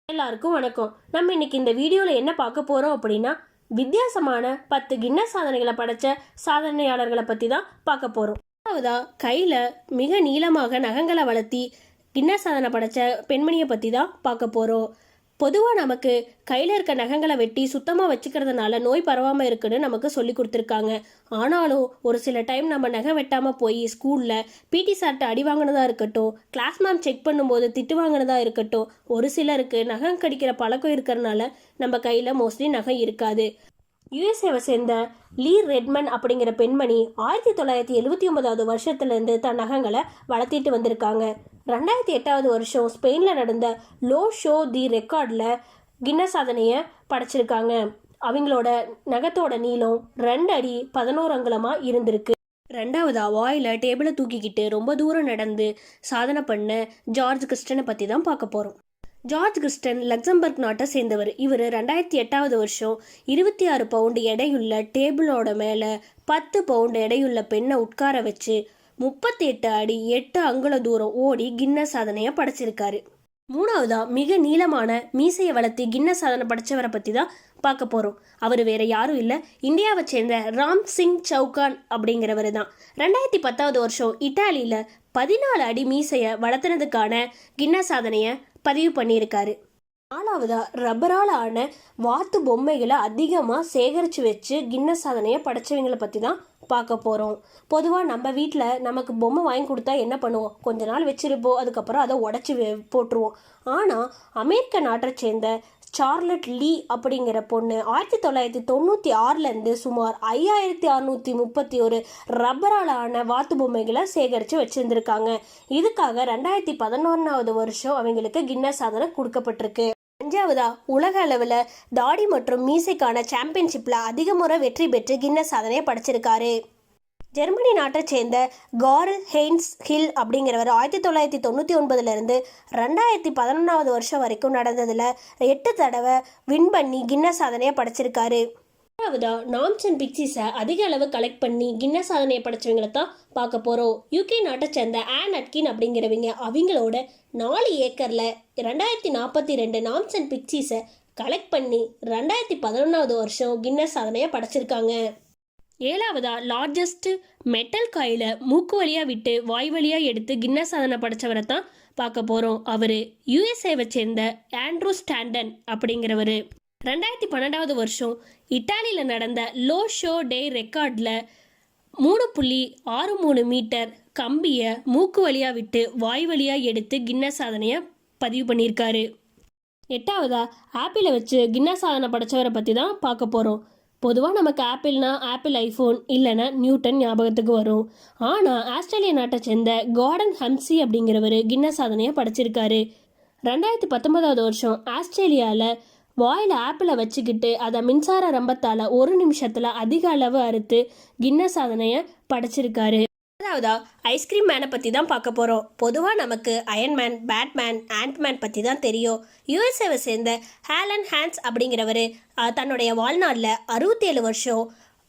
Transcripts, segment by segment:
எல்லாருக்கும் வணக்கம். நம்ம இன்னைக்கு இந்த வீடியோவில் என்ன பார்க்க போகிறோம் அப்படின்னா, வித்தியாசமான 10 கின்னஸ் சாதனைகளை படைச்ச சாதனையாளர்களை பற்றி தான் பார்க்க போகிறோம். அதாவது கையில் மிக நீளமாக நகங்களை வளர்த்தி கின்னஸ் சாதனை படைச்ச பெண்மணியை பற்றி தான் பார்க்க போகிறோம். பொதுவாக நமக்கு கையில் இருக்க நகங்களை வெட்டி சுத்தமாக வச்சுக்கிறதுனால நோய் பரவாமல் இருக்குன்னு நமக்கு சொல்லி கொடுத்துருக்காங்க. ஆனாலும் ஒரு சில டைம் நம்ம நகம் வெட்டாமல் போய் ஸ்கூலில் பிடி சார்ட்ட அடி வாங்கினதா இருக்கட்டும், கிளாஸ் மேம் செக் பண்ணும்போது திட்டு வாங்கினதா இருக்கட்டும், ஒரு சிலருக்கு நகம் கடிக்கிற பழக்கம் இருக்கிறதுனால நம்ம கையில் மோஸ்ட்லி நகம் இருக்காது. யுஎஸ்ஏவை சேர்ந்த லீ ரெட்மன் அப்படிங்கிற பெண்மணி 1979வது வருஷத்துலேருந்து தன் நகங்களை வளர்த்திட்டு வந்திருக்காங்க. 2008வது வருஷம் ஸ்பெயினில் நடந்த லோ ஷோ தி ரெக்கார்டில் கின்னஸ் சாதனையை படைச்சிருக்காங்க. அவங்களோட நகத்தோட நீளம் 2 அடி 11 அங்குலமாக இருந்திருக்கு. ரெண்டாவதா வாயில் டேபிளை தூக்கிக்கிட்டு ரொம்ப தூரம் நடந்து சாதனை பண்ண ஜார்ஜ் கிறிஸ்டனை பற்றி தான் பார்க்க போகிறோம். ஜார்ஜ் கிறிஸ்டன் லக்சம்பர்க் நாட்டை சேர்ந்தவர். இவர் 2008வது வருஷம் 26 பவுண்டு எடையுள்ள டேபிளோட மேலே 10 பவுண்டு எடையுள்ள பெண்ணை உட்கார வச்சு 38 அடி 8 அங்குல தூரம் ஓடி கின்னஸ் சாதனையை படைச்சிருக்காரு. மூணாவதா மிக நீளமான மீசையை வளர்த்தி கின்னஸ் சாதனை படைச்சவரை பற்றி தான் பார்க்க போகிறோம். அவர் வேற யாரும் இல்லை, இந்தியாவை சேர்ந்த ராம் சிங் சவுகான் அப்படிங்கிறவர் தான். 2010வது வருஷம் இட்டாலியில் 14 அடி மீசையை வளர்த்துனதுக்கான கின்னஸ் சாதனையை பதிவு பண்ணியிருக்காரு. நாலாவதா ரப்பரால் ஆன வாத்து பொம்மைகளை அதிகமாக சேகரித்து வச்சு கின்னஸ் சாதனையை படைச்சவங்களை பற்றி தான் பார்க்க போகிறோம். பொதுவாக நம்ம வீட்டில் நமக்கு பொம்மை வாங்கி கொடுத்தா என்ன பண்ணுவோம், கொஞ்ச நாள் வச்சிருப்போம், அதுக்கப்புறம் அதை உடச்சி போட்டுருவோம். ஆனால் அமெரிக்க நாட்டை சேர்ந்த சார்லட் லீ அப்படிங்கிற பொண்ணு 1996லேருந்து சுமார் 5631 ரப்பரால் ஆன வாத்து பொம்மைகளை சேகரித்து வச்சுருந்துருக்காங்க. இதுக்காக 2011வது வருஷம் அவங்களுக்கு கின்னஸ் சாதனை கொடுக்கப்பட்டிருக்கு. அஞ்சாவதா உலக அளவில் தாடி மற்றும் மீசைக்கான சாம்பியன்ஷிப்பில் அதிக முறை வெற்றி பெற்று கின்னஸ் சாதனையை படைச்சிருக்காரு. ஜெர்மனி நாட்டை சேர்ந்த கார்ல் ஹெய்ன்ஸ் ஹில் அப்படிங்கிறவர் 1999லேருந்து 2011வது வருஷம் வரைக்கும் நடந்ததில் 8 தடவை வின் பண்ணி கின்னஸ் சாதனையை படைச்சிருக்காரு. அதாவது நாம்ஸ் அண்ட் பிக்சிஸை அதிக அளவு கலெக்ட் பண்ணி கின்னஸ் சாதனையை படைச்சவங்களை தான் பார்க்க போகிறோம். யூகே நாட்டை சேர்ந்த ஆன் அட்கின் அப்படிங்கிறவங்க அவங்களோட 4 ஏக்கரில் 2042 நாம்ஸ் அண்ட் பிக்சிஸை கலெக்ட் பண்ணி 2011வது வருஷம் கின்னஸ் சாதனையை படைச்சிருக்காங்க. ஏழாவதா லார்ஜஸ்ட் மெட்டல் காயில மூக்கு வழியாக விட்டு வாய் வழியாக எடுத்து கின்னஸ் சாதனை படைச்சவரை தான் பார்க்க போகிறோம். அவர் யுஎஸ்ஏவை சேர்ந்த ஆண்ட்ரூ ஸ்டாண்டன் அப்படிங்கிறவர். 2012வது வருஷம் இட்டாலியில் நடந்த லோ ஷோ டே ரெக்கார்டில் 3.63 மீட்டர் கம்பியை மூக்கு வழியாக விட்டு வாய் வழியாக எடுத்து கின்னஸ் சாதனையை பதிவு பண்ணியிருக்காரு. எட்டாவதா ஆப்பிளை வச்சு கின்னஸ் சாதனை படைச்சவரை பற்றி தான் பார்க்க போகிறோம். பொதுவாக நமக்கு ஆப்பிள்னா ஆப்பிள் ஐஃபோன் இல்லைன்னா நியூட்டன் ஞாபகத்துக்கு வரும். ஆனால் ஆஸ்திரேலியா நாட்டை சேர்ந்த கார்டன் ஹம்சி அப்படிங்கிறவர் கின்னஸ் சாதனையை படைச்சிருக்காரு. 2019வது வருஷம் ஆஸ்திரேலியாவில் வாயில் ஆப்பிளை வச்சுக்கிட்டு அதை மின்சார ரம்பத்தால் 1 நிமிஷத்தில் அதிக அளவு அறுத்து கின்னஸ் சாதனையை படைச்சிருக்காரு. அதாவது ஐஸ்கிரீம் மேனை பற்றி தான் பார்க்க போகிறோம். பொதுவாக நமக்கு அயன்மேன், பேட்மேன், ஆண்ட்மேன் பற்றி தான் தெரியும். யுஎஸ்ஏவை சேர்ந்த ஹேலன் ஹான்ஸ் அப்படிங்கிறவர் தன்னுடைய வாழ்நாளில் 67 வருஷம்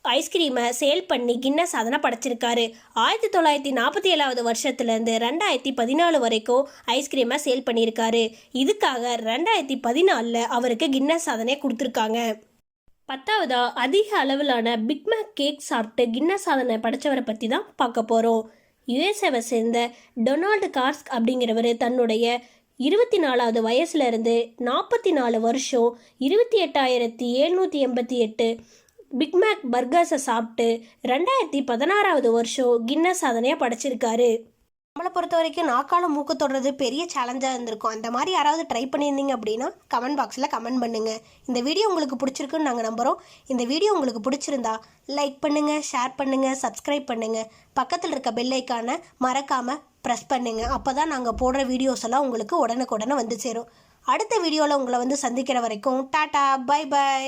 ஐஸ்கிரீமை சேல் பண்ணி கின்னஸ் சாதனை படைச்சிருக்காரு. 1947வது வருஷத்துலேருந்து 2014 வரைக்கும் ஐஸ்கிரீமை சேல் பண்ணியிருக்காரு. இதுக்காக 2014 அவருக்கு கின்னஸ் சாதனையை கொடுத்துருக்காங்க. 10வதா அதிக அளவிலான பிக்மேக் கேக் சாப்பிட்டு கின்னஸ் சாதனை படைச்சவரை பற்றி தான் பார்க்க போகிறோம். யுஎஸ்ஏவை சேர்ந்த டொனால்டு கார்ஸ்க் அப்படிங்கிறவர் தன்னுடைய 24வது வயசுலேருந்து 44 வருஷம் 28,788 பிக்மேக் பர்கர்ஸை சாப்பிட்டு 2016வது வருஷம் கின்னஸ் சாதனையை படைச்சிருக்காரு. நம்மளை பொறுத்த வரைக்கும் நாக்கால மூக்கு தொடுறது பெரிய சேலஞ்சாக இருந்திருக்கும். அந்த மாதிரி யாராவது ட்ரை பண்ணியிருந்தீங்க அப்படின்னா கமெண்ட் பாக்ஸில் கமெண்ட் பண்ணுங்கள். இந்த வீடியோ உங்களுக்கு பிடிச்சிருக்குன்னு நாங்கள் நம்புகிறோம். இந்த வீடியோ உங்களுக்கு பிடிச்சிருந்தா லைக் பண்ணுங்கள், ஷேர் பண்ணுங்கள், சப்ஸ்கிரைப் பண்ணுங்கள். பக்கத்தில் இருக்க பெல் ஐக்கானை மறக்காமல் ப்ரெஸ் பண்ணுங்கள். அப்போ தான் நாங்கள் போடுற வீடியோஸ் எல்லாம் உங்களுக்கு உடனுக்குடனே வந்து சேரும். அடுத்த வீடியோவில் உங்களை வந்து சந்திக்கிற வரைக்கும் டாட்டா, பை பை.